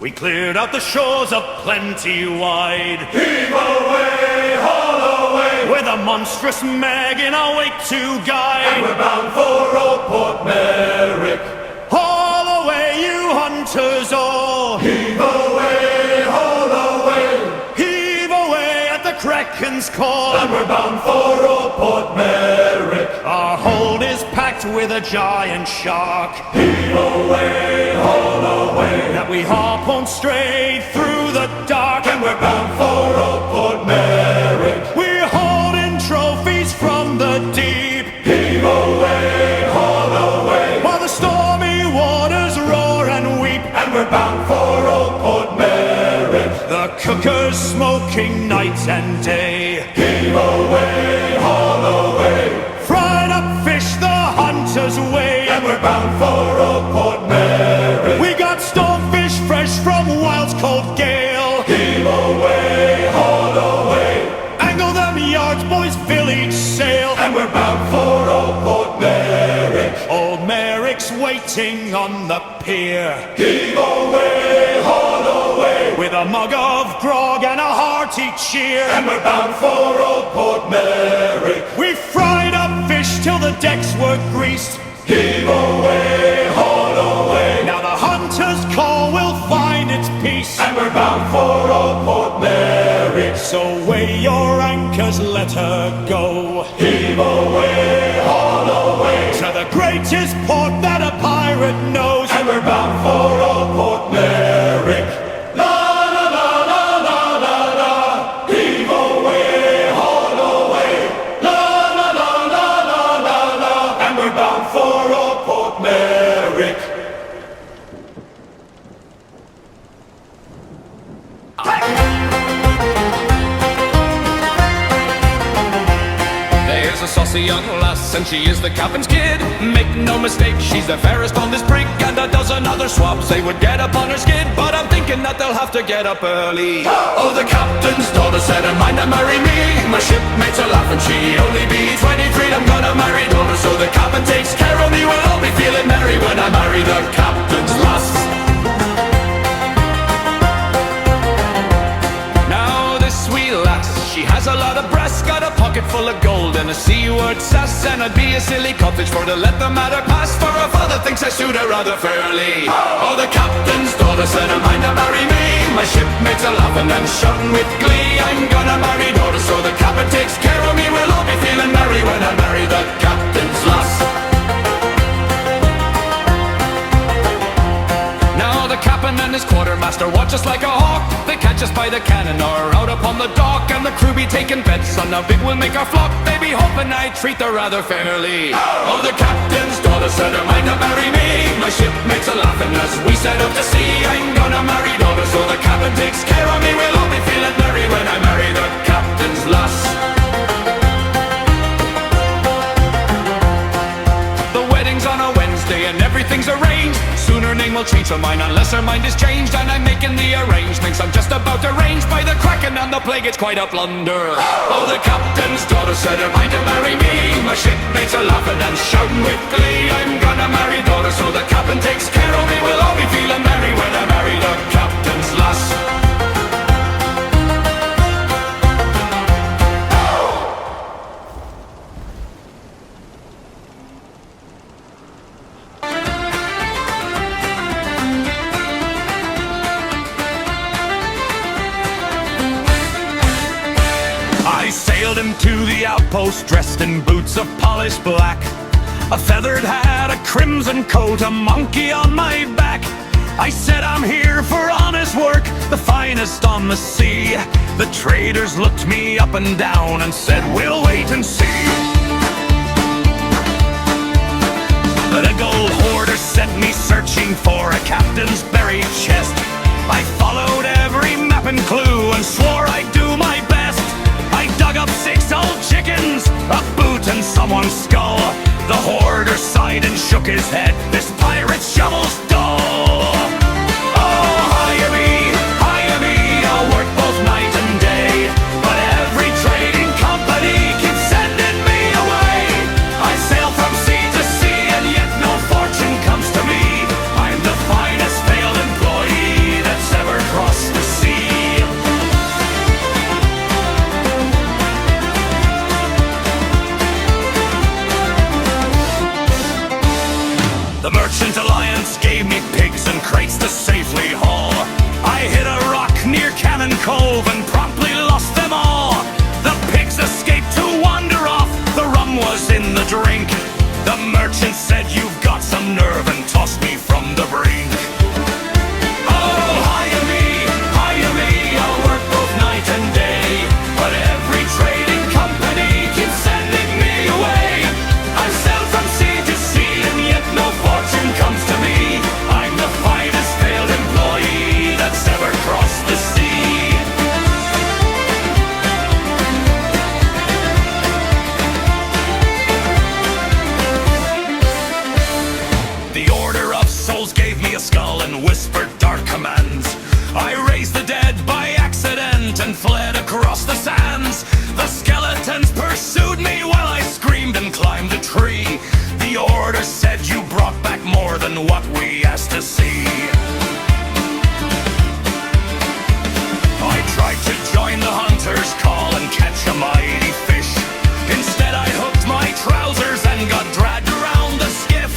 We cleared out the shores of Plenty Wide. Heave away, haul away, with a monstrous Meg in our wake to guide. And we're bound for old Port Merrick. Haul away, you hunters all. Heave away, haul away, heave away at the Kraken's call. and we're bound for old Port Merrick. Our hold is packed with a giant shark. Heave away, haul away, that we harpoon straight through the dark. and we're bound for old Port Merrick. We're holding trophies from the deep. Heave away, haul away, while the stormy waters roar and weep. and we're bound for old Port Merrick. The cookers smoking night and day. Heave away, haul away, Fried up fish the hunter's way. and we're bound for old Port Merrick. We got stonefish fresh from Wild's cold gale. Heave away, haul away, Angle them yards, boys, fill each sail. and we're bound for old Port Merrick. Old Merrick's waiting on the pier. Heave away, haul away, with a mug of grog and a hearty cheer. and we're bound for old Port Merrick. We fried up fish till the decks were greased. Heave away, haul away, Now the hunter's call will find its peace. and we're bound for old Port Merrick. So weigh your anchors, let her go. Heave away, haul away, To the greatest port that a pirate knows. and we're bound for old Port Merrick. La la la la la la la. Heave away, haul away. La la la la la la la. And we're bound for old Port Merrick. There's a saucy young lass, and she is the captain's kid. Make no mistake, she's the fairest on this brig, and a dozen other swabs, they would get up on her skid, but I'm thinking that they'll have to get up early. Oh, the captain's daughter said her mind to marry me. My shipmates are laughing, she only be 23. I'm gonna marry daughter, so the captain takes care of me. We'll all be feeling merry when I marry the captain's lass. Now this wee lass, she has a lot of breasts, got a pocket full of gold and a seaward sass, and I'd be a silly codfish for to let the matter pass, for her father thinks I suit her rather fairly. Oh, the captain's daughter said her mind to marry me. My shipmates are laughing and shouting with glee. I'm gonna marry daughter, so the captain takes care of me. We'll all be feeling merry when I marry the captain's lass. Now the captain and his quartermaster watch us like a hawk. They catch us by the cannon or out upon the dock, and the crew be taking bets on how big we'll make our flock. They be hoping I treat her rather fairly. Oh, the captain's daughter said her mind to marry me. My shipmates are laughing as we set out to sea. I'm gonna marry daughter, so the captain takes care of me. We'll all be feeling merry when I marry the captain's lass. The wedding's on a Wednesday and everything's arranged. Soon her name will change her mind unless her mind is changed, and I'm making the arrangements. I'm just about arranged by the Kraken and the plague. It's quite a blunder. Oh, the captain's daughter said her mind to marry me. My shipmates are laughing and shouting with glee. I'm gonna marry daughter, so the captain takes care of me. We'll all be feeling merry when I marry the captain's lass. I sailed him to the outpost dressed in boots of polished black, a feathered hat, a crimson coat, a monkey on my back. I said I'm here for honest work, the finest on the sea. The traders looked me up and down and said we'll wait and see. But a gold hoarder sent me searching for a captain's buried chest. I followed every map and clue and swore I'd do my best. I dug up 6 old chickens, a boot and someone's skull. The hoarder sighed and shook his head, this pirate shovel's dull. Oh, hire me, I'll work both night and day, but every trading company keeps sending me away. I sail from sea to sea and yet no fortune comes to me. I'm the finest failed employee that's crates to safely haul. I hit a rock near Cannon Cove and promptly lost them all. The pigs escaped to wander off, the rum was in the drink. The merchant said, "You've got some nerve," and tossed me from the brink. Oh, hire me, I'll work both night and day, but every trading company keeps sending me away. I sail from sea to sea, and yet no fortune comes to me. I'm the finest failed employee that's ever crossed the sea. The Order of Souls gave me a skull and whispered dark commands. I raised the dead by accident and fled across the sands. The skeletons pursued me while I screamed and climbed a tree. The Order said, "You brought back more than what we asked to see." I tried to join the hunter's call and catch a mighty fish. Instead I hooked my trousers and got dragged around the skiff.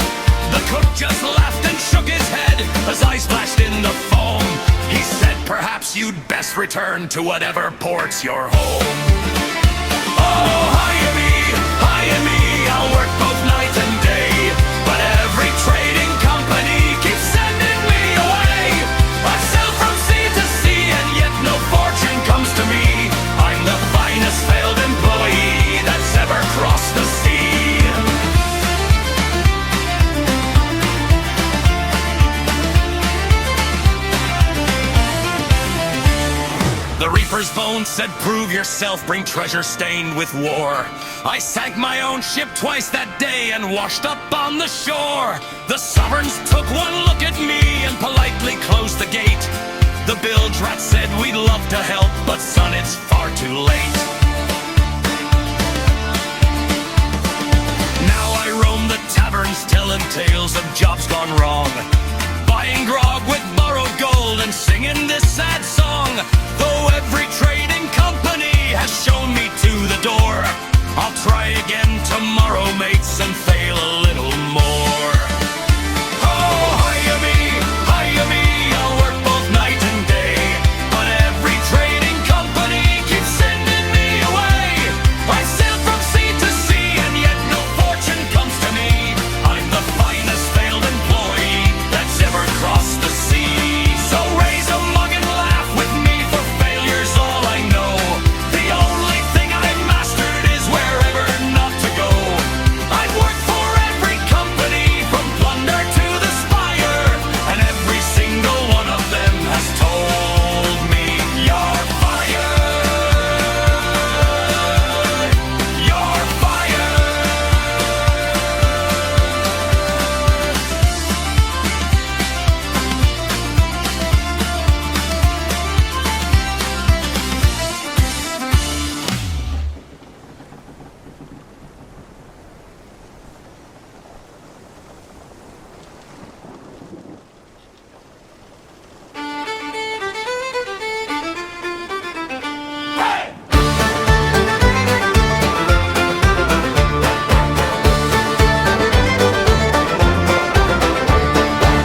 The cook just laughed and shook his head as I splashed in the foam. He said, "Perhaps you'd best return to whatever port's your home." Oh, hire me, I'll work both night and day, but every trading company keeps sending me away. I sail from sea to sea, and yet no fortune comes to me. I'm the finest failed employee that's ever crossed the sea. The reaper's bones said, "Prove yourself, bring treasure stained with war." I sank my own ship twice that day and washed up on the shore. The sovereigns took one look at me and politely closed the gate. The bilge rat said, "We'd love to help, but son, it's far too late." Now I roam the taverns telling tales of jobs gone wrong, buying grog with borrowed gold and singing this sad song. Though every trading company has shown me to the door, I'll try again tomorrow, mates, and fail a little more. Oh, hire me, I'll work both night and day, but every trading company keeps sending me away. I sail from sea to sea, and yet no fortune comes to me. I'm the finest failed employee that's ever crossed the sea. So raise a mug and laugh with me, for failure's all I know. The only thing I've mastered is wherever not to go. I've worked for every company, from plunder to the spire, and every single one of them has told me, "You're fired! You're fired!"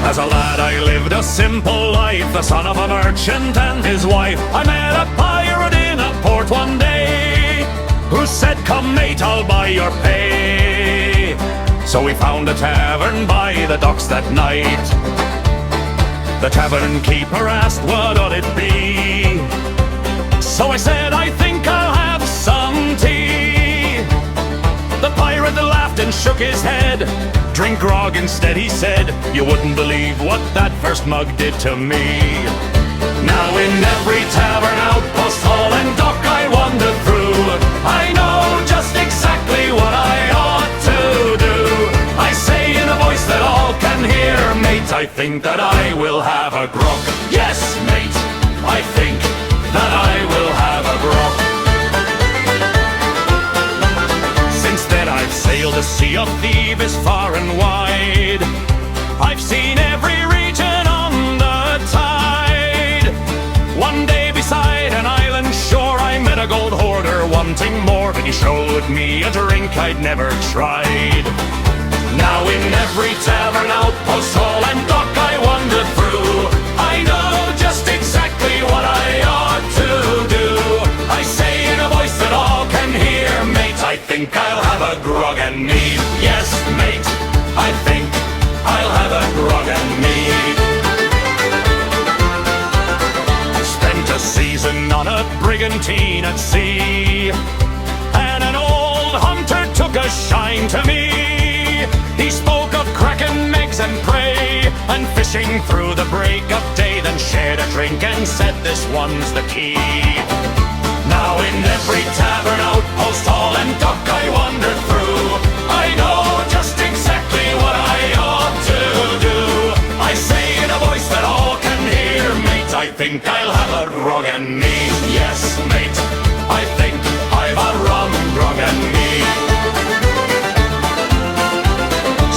As a lad I lived a simple life, the son of a merchant and his wife. I met a pirate in a port one day, who said, "Come mate, I'll buy your pay." So we found a tavern by the docks that night. The tavern keeper asked what ought it be. So I said, "I think I'll have some tea." The pirate laughed and shook his head. "Drink grog instead," he said. "You wouldn't believe what that first mug did to me." Now in every tavern, outpost, hall and dock I wander through, I know just exactly what I ought to do. I say in a voice that all can hear, "Mate, I think that I will have a grog." Yes, mate, I think that I will have a grog. Since then I've sailed a sea of Thieves far and wide. I've seen every region on the tide. One day beside an island shore I met a gold hoarder wanting more, but he showed me a drink I'd never tried. Now in every tavern, outpost, hall, and dock I wander through. I know just exactly what I ought to do. I say in a voice that all can hear, mate, I think I'll have a grog and mead. Yes, mate, I think I'll have a grog and mead. Spent a season on a brigantine at sea, and an old hunter took a shine to me. He spoke of cracking eggs and prey, and fishing through the break of day, then shared a drink and said this one's the key. Now in every tavern, outpost, hall, and dock I wander through. I know just exactly what I ought to do. I say in a voice that all can hear, mate, I think I'll have a grog and mead. Yes, mate, I think I've a rum grog and mead.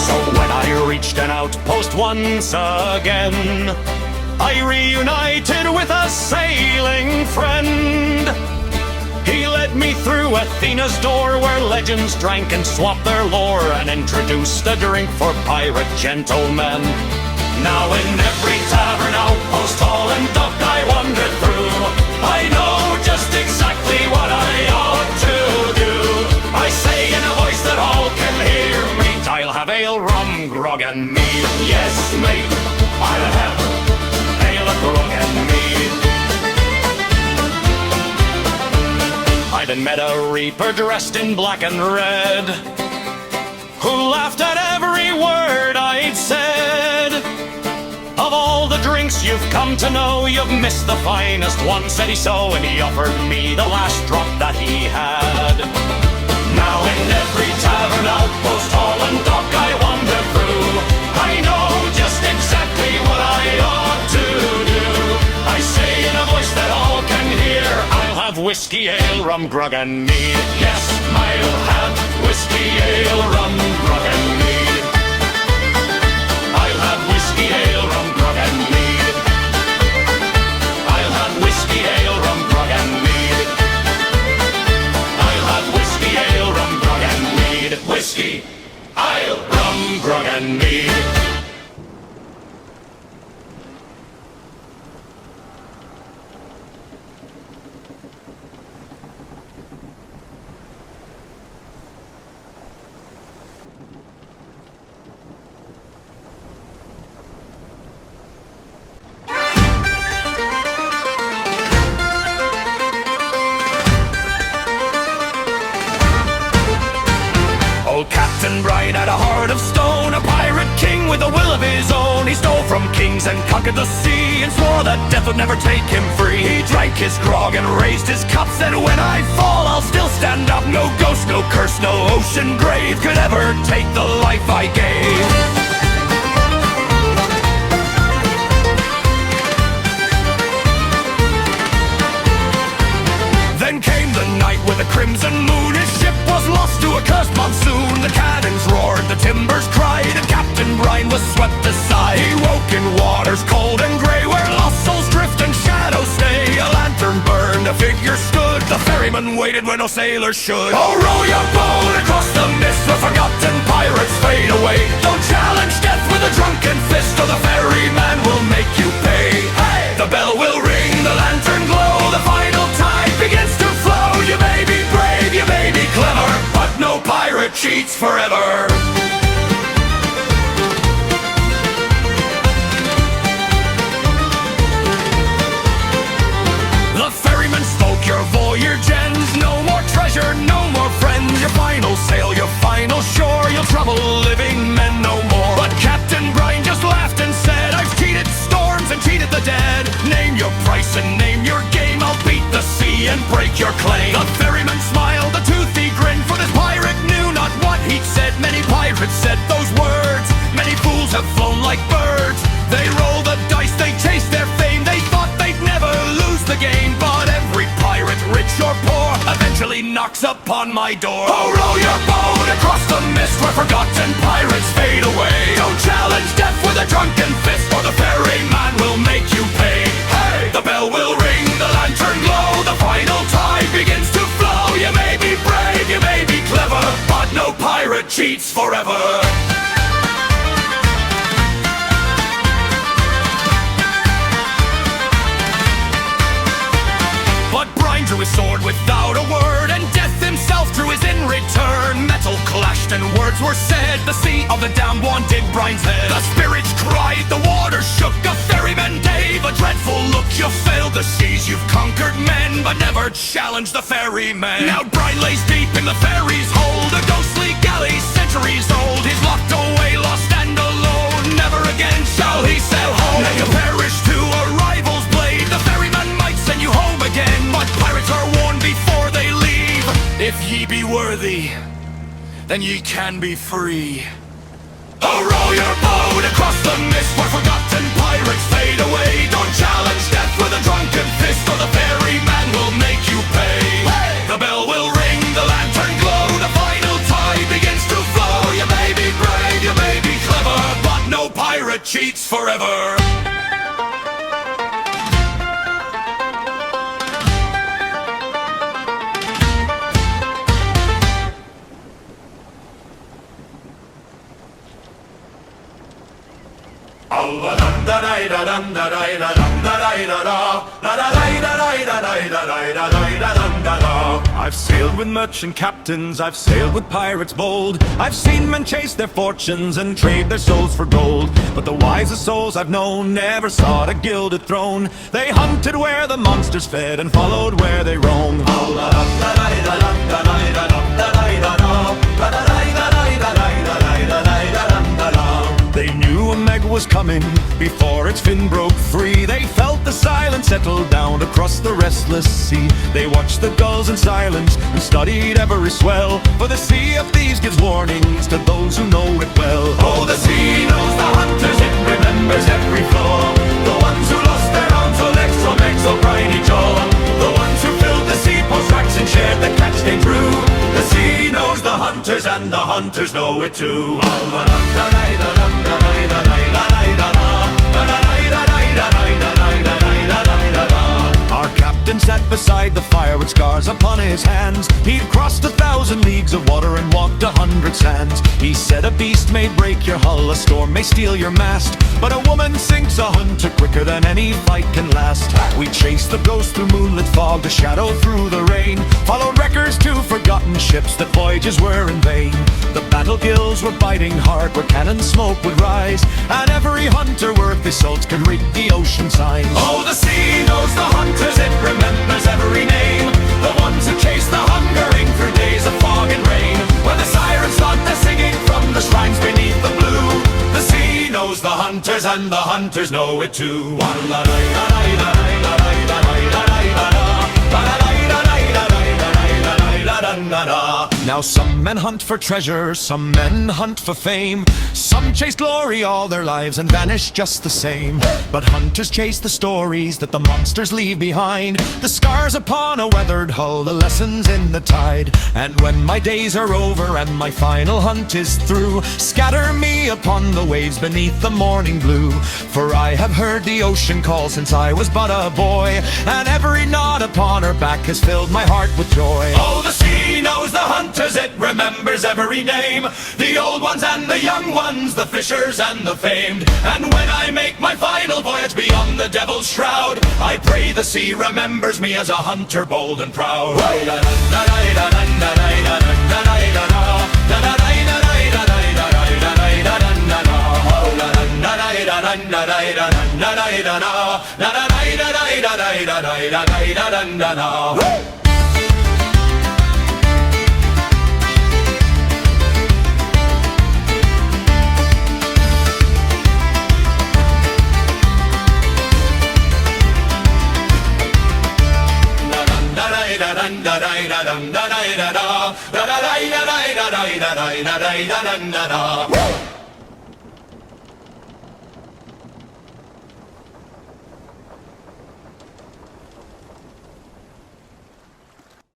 So when I reached an outpost once again, I reunited with a sailing friend. He led me through Athena's door, where legends drank and swapped their lore, and introduced a drink for pirate gentlemen. Now in every tavern, outpost, hall, and dock I wander through. I know just exactly what I ought to do. I say in a voice that all can hear, mate, I'll have ale, rum, grog, and mead. Yes, mate, I'll have ale, grog, and mead. I then met a reaper dressed in black and red, who laughed at every word I'd said. Of all the drinks you've come to know, you've missed the finest one, said he so, and he offered me the last drop that he had. Now in every tavern, outpost, hall, and dock I wander through. I know just exactly what I ought to do. I say in a voice that all can hear, I'll have whiskey, ale, rum, grog, and mead. Yes, I'll have whiskey, ale, rum, grog, and mead. I'll have whiskey, ale, rum, grog, and mead. I'll have whiskey, ale, rum, grog, and mead. I'll have whiskey, ale, rum, grog, and mead. Whiskey, ale, rum, grog, and mead. Old Captain Brian had a heart of stone, a pirate king with a will of his own. He stole from kings and conquered the sea, and swore that death would never take him free. He drank his grog and raised his cup, said when I fall I'll still stand up. No ghost, no curse, no ocean grave could ever take the life I gave. Then came the night with a crimson moon. His ship was lost to a cursed monsoon. The cannons roared, the timbers cried, and Captain Brian was swept aside. He woke in waters cold and grey, where lost souls drift and shadows stay. A lantern burned, a figure stood. The ferryman waited where no sailor should. Oh, row your boat across the mist, where forgotten pirates fade away. Don't challenge death with a drunken fist, or the ferryman will make you pay. Hey! The bell will ring, the lantern glow, the final tide begins to flow. You may be brave, you may be clever, but no pirate cheats forever. The ferryman spoke, your voyage ends. No more treasure, no more friends. Your final sail, your final shore. You'll trouble living men no more. But Captain Brian just laughed and said, I've cheated storms and cheated the dead. Name your price and name your game. I'll beat the sea and break your claim. The ferryman smiled, a toothy grin, for this pirate knew not what he'd said. Many pirates said those words, many fools have flown like birds. They roll the dice, they chase their fame, they thought they'd never lose the game. But every pirate, rich or poor, eventually knocks upon my door. Oh, row your boat across the mist, where forgotten pirates fade away. Don't challenge death with a drunken fist, or the ferryman will make you pay. Hey! The bell will ring, the lantern glow, the final tide begins to flow. You may be brave, you may be clever, but no pirate cheats forever. and words were said. The sea of the damned wanted Brian's head. The spirits cried, the water shook. A ferryman gave a dreadful look. You failed the seas, you've conquered men, but never challenged the ferryman. Now Brian lays deep in the ferry's hold, a ghostly galley centuries old. He's locked away, lost and alone. Never again shall he sail home. Now you perish to a rival's blade. The ferryman might send you home again, but pirates are warned before they leave. If ye be worthy, then ye can be free. Oh, row your boat across the mist where forgotten pirates fade away. Don't challenge death with a drunken fist, or the ferryman will make you pay. The bell will ring, the lantern glow, the final tide begins to flow. You may be brave, you may be clever, but no pirate cheats forever. I've sailed with merchant captains, I've sailed with pirates bold. I've seen men chase their fortunes and trade their souls for gold. But the wisest souls I've known never sought a gilded throne. They hunted where the monsters fed and followed where they roamed. They knew a meg was coming before its fin broke free. They felt the silence settle down across the restless sea. They watched the gulls in silence and studied every swell, for the Sea of Thieves gives warnings to those who know it well. Oh, the sea knows the hunters, it remembers every flaw. The ones who lost their arms or legs from eggs or briny jaw. The ones who filled the seaports racks and shared the catch they drew. The sea knows the hunters and the hunters know it too. Our captain sat beside the fire with scars upon his hands. He'd crossed 1,000 leagues of water and walked 100 sands. He said a beast may break your hull, a storm may steal your mast, but a woman sinks a hunter quicker than any fight can last. We chased the ghost through moonlit fog, the shadow through the rain, followed wreckers to forgotten ships that voyages were in vain. The battle gills were biting hard where cannon smoke would rise, and every hunter worth his salt could read the ocean signs. Oh, the sea knows the hunters, it remembers every name. The ones who chase the hungering through days of fog and rain, where the sirens start their singing from the shrines beneath the blue. The sea knows the hunters and the hunters know it too. Now some men hunt for treasure, some men hunt for fame, some chase glory all their lives and vanish just the same. But hunters chase the stories that the monsters leave behind, the scars upon a weathered hull, the lessons in the tide. And when my days are over and my final hunt is through, scatter me upon the waves beneath the morning blue. For I have heard the ocean call since I was but a boy, and every knot upon her back has filled my heart with joy. Oh, the sea knows the hunters, it remembers every name. The old ones and the young ones, the fishers and the famed. And when I make my final voyage beyond the devil's shroud, I pray the sea remembers me as a hunter bold and proud.